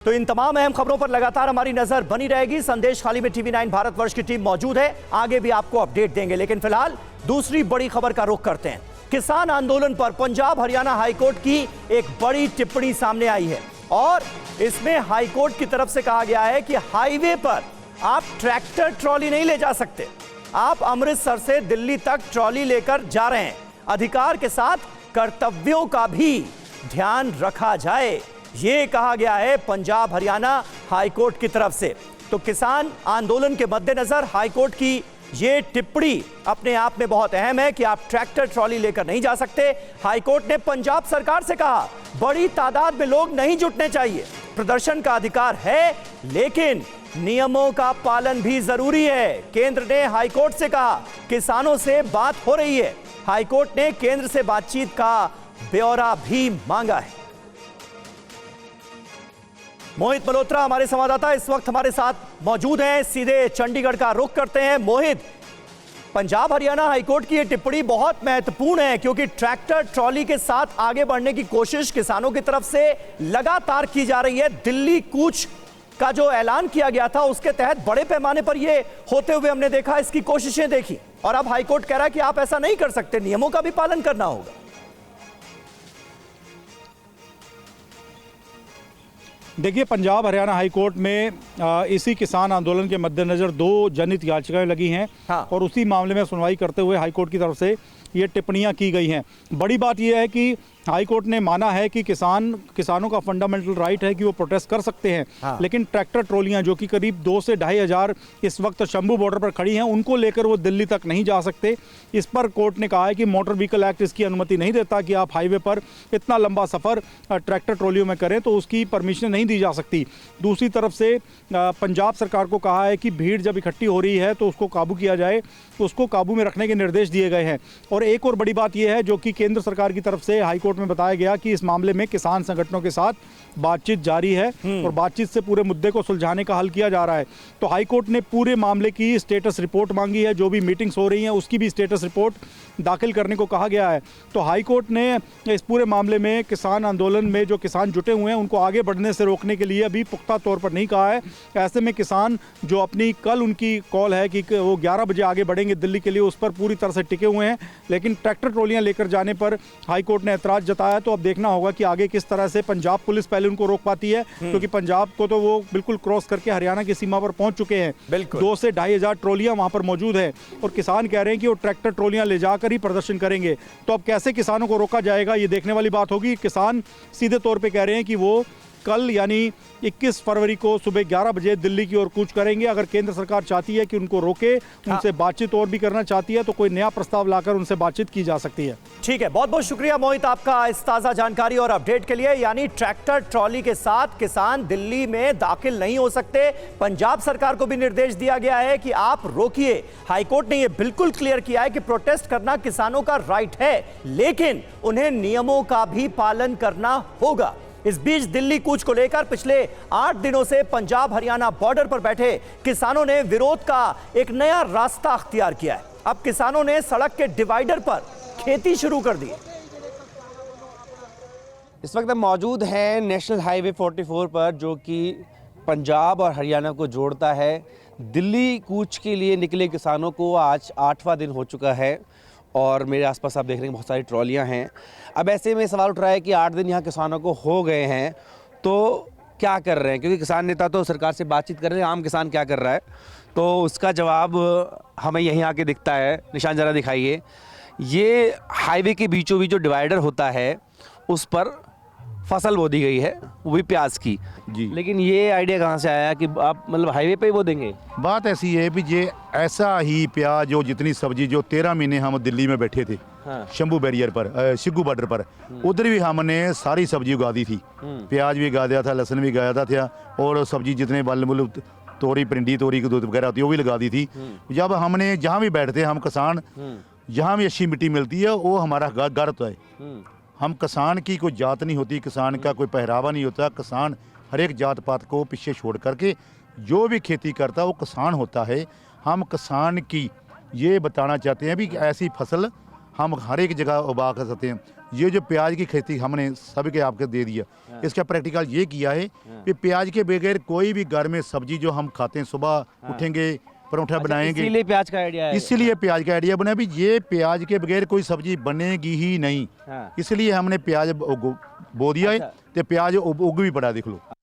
तो इन तमाम अहम खबरों पर लगातार हमारी नजर बनी रहेगी। संदेश खाली में टीवी 9 भारतवर्ष की टीम मौजूद है, आगे भी आपको अपडेट देंगे। लेकिन फिलहाल दूसरी बड़ी खबर का रुख करते हैं। किसान आंदोलन पर पंजाब हरियाणा हाईकोर्ट की एक बड़ी टिप्पणी सामने आई है और इसमें हाईकोर्ट की तरफ से कहा गया है कि हाईवे पर आप ट्रैक्टर ट्रॉली नहीं ले जा सकते। आप अमृतसर से दिल्ली तक ट्रॉली लेकर जा रहे हैं, अधिकार के साथ कर्तव्यों का भी ध्यान रखा जाए, यह कहा गया है पंजाब हरियाणा हाईकोर्ट की तरफ से। तो किसान आंदोलन के मद्देनजर हाईकोर्ट की यह टिप्पणी अपने आप में बहुत अहम है कि आप ट्रैक्टर ट्रॉली लेकर नहीं जा सकते। हाईकोर्ट ने पंजाब सरकार से कहा बड़ी तादाद में लोग नहीं जुटने चाहिए, प्रदर्शन का अधिकार है लेकिन नियमों का पालन भी जरूरी है। केंद्र ने हाईकोर्ट से कहा किसानों से बात हो रही है, हाईकोर्ट ने केंद्र से बातचीत का ब्यौरा भी मांगा है। मोहित मल्होत्रा हमारे संवाददाता इस वक्त हमारे साथ मौजूद हैं, सीधे चंडीगढ़ का रुख करते हैं। मोहित, पंजाब हरियाणा हाईकोर्ट की यह टिप्पणी बहुत महत्वपूर्ण है क्योंकि ट्रैक्टर ट्रॉली के साथ आगे बढ़ने की कोशिश किसानों की तरफ से लगातार की जा रही है। दिल्ली कूच का जो ऐलान किया गया था उसके तहत बड़े पैमाने पर यह होते हुए हमने देखा, इसकी कोशिशें देखी और अब हाईकोर्ट कह रहा है कि आप ऐसा नहीं कर सकते, नियमों का भी पालन करना होगा। देखिए, पंजाब हरियाणा हाई कोर्ट में इसी किसान आंदोलन के मद्देनजर 2 जनहित याचिकाएं लगी हैं। हाँ। और उसी मामले में सुनवाई करते हुए हाई कोर्ट की तरफ से ये टिप्पणियां की गई हैं। बड़ी बात यह है कि हाई कोर्ट ने माना है कि किसानों का फंडामेंटल राइट है कि वो प्रोटेस्ट कर सकते हैं। हाँ। लेकिन ट्रैक्टर ट्रॉलियां जो कि करीब 2 से 2.5 हज़ार इस वक्त शंभू बॉर्डर पर खड़ी हैं, उनको लेकर वो दिल्ली तक नहीं जा सकते। इस पर कोर्ट ने कहा है कि मोटर व्हीकल एक्ट इसकी अनुमति नहीं देता कि आप हाईवे पर इतना लंबा सफ़र ट्रैक्टर ट्रॉलियों में करें, तो उसकी परमिशन नहीं दी जा सकती। दूसरी तरफ से पंजाब सरकार को कहा है कि भीड़ जब इकट्ठी हो रही है तो उसको काबू किया जाए, उसको काबू में रखने के निर्देश दिए गए हैं। और एक और बड़ी बात यह है जो कि केंद्र सरकार की तरफ से हाईकोर्ट में बताया गया कि इस मामले में किसान संगठनों के साथ बातचीत जारी है और बातचीत से पूरे मुद्दे को सुलझाने का हल किया जा रहा है। तो हाईकोर्ट ने पूरे मामले की स्टेटस रिपोर्ट मांगी है, जो भी मीटिंग्स हो रही हैं उसकी भी स्टेटस रिपोर्ट दाखिल करने को कहा गया है। तो हाईकोर्ट ने इस पूरे मामले में किसान आंदोलन में जो किसान जुटे हुए हैं उनको आगे बढ़ने से रोकने के लिए अभी पुख्ता तौर पर नहीं कहा है। ऐसे में किसान जो अपनी कल उनकी कॉल है कि वो 11 बजे आगे बढ़ेंगे दिल्ली के लिए, उस पर पूरी तरह से टिके हुए हैं। लेकिन ट्रैक्टर ट्रॉलियां लेकर जाने पर हाईकोर्ट ने ऐतराज जताया। तो अब देखना होगा कि आगे किस तरह से पंजाब पुलिस पहले उनको रोक पाती है, क्योंकि पंजाब को तो वो बिल्कुल क्रॉस करके हरियाणा की सीमा पर पहुंच चुके हैं। 2 से 2.5 हज़ार ट्रॉलियां वहां पर मौजूद है और किसान कह रहे हैं कि वो ट्रैक्टर ट्रॉलियां ले जाकर ही प्रदर्शन करेंगे। तो अब कैसे किसानों को रोका जाएगा ये देखने वाली बात होगी। किसान सीधे तौर पे कह रहे हैं कि वो कल यानी 21 फरवरी को सुबह 11 बजे दिल्ली की ओर कूच करेंगे। अगर केंद्र सरकार चाहती है कि उनको रोके, उनसे बातचीत और भी करना चाहती है, तो कोई नया प्रस्ताव लाकर उनसे बातचीत की जा सकती है। ठीक है, बहुत बहुत शुक्रिया मोहित आपका इस ताजा जानकारी और अपडेट के लिए। यानी ट्रैक्टर ट्रॉली के साथ किसान दिल्ली में दाखिल नहीं हो सकते। पंजाब सरकार को भी निर्देश दिया गया है कि आप रोकिए। हाईकोर्ट ने यह बिल्कुल क्लियर किया है कि प्रोटेस्ट करना किसानों का राइट है, लेकिन उन्हें नियमों का भी पालन करना होगा। इस बीच दिल्ली कूच को लेकर पिछले 8 दिनों से पंजाब हरियाणा बॉर्डर पर बैठे किसानों ने विरोध का एक नया रास्ता अख्तियार किया है। अब किसानों ने सड़क के डिवाइडर पर खेती शुरू कर दी। इस वक्त हम मौजूद हैं नेशनल हाईवे 44 पर, जो कि पंजाब और हरियाणा को जोड़ता है। दिल्ली कूच के लिए निकले किसानों को आज 8वां दिन हो चुका है और मेरे आसपास आप देख रहे हैं बहुत सारी ट्रॉलियां हैं। अब ऐसे में सवाल उठ रहा है कि 8 दिन यहाँ किसानों को हो गए हैं तो क्या कर रहे हैं, क्योंकि किसान नेता तो सरकार से बातचीत कर रहे हैं, आम किसान क्या कर रहा है, तो उसका जवाब हमें यहीं आके दिखता है। निशान ज़रा दिखाइए, ये हाईवे के बीचों बीच जो डिवाइडर होता है उस पर फसल बो दी गई है, वो भी प्याज की जी। लेकिन ये आइडिया कहाँ से आया कि आप मतलब हाईवे पे ही बो देंगे? बात ऐसी है भी ये ऐसा ही प्याज और जितनी सब्जी जो 13 महीने हम दिल्ली में बैठे थे। हाँ। शंभू बैरियर पर, शिग्गू बॉर्डर पर, उधर भी हमने सारी सब्जी उगा दी थी। प्याज भी उगा दिया था, लहसुन भी उगाया था और सब्जी जितने मतलब तोरी, पिंडी, तोरी की दूध वगैरह होती है वो भी लगा दी थी। जब हमने जहाँ भी बैठते हैं हम किसान, जहाँ भी अच्छी मिट्टी मिलती है वो हमारा घर तो है। हम किसान की कोई जात नहीं होती, किसान का कोई पहरावा नहीं होता। किसान हर एक जात पात को पीछे छोड़ करके जो भी खेती करता है वो किसान होता है। हम किसान की ये बताना चाहते हैं भी ऐसी फसल हम हर एक जगह उगा कर सकते हैं। ये जो प्याज की खेती हमने सभी के आपको दे दिया, इसका प्रैक्टिकल ये किया है कि प्याज के बगैर कोई भी घर में सब्जी जो हम खाते हैं, सुबह उठेंगे परोठा बनाएंगे, इसीलिए प्याज का आइडिया है। इसीलिए प्याज का आइडिया बना भी ये प्याज के बगैर कोई सब्जी बनेगी ही नहीं। इसलिए हमने प्याज बो दिया है, तो प्याज उग भी पड़ा, देख लो।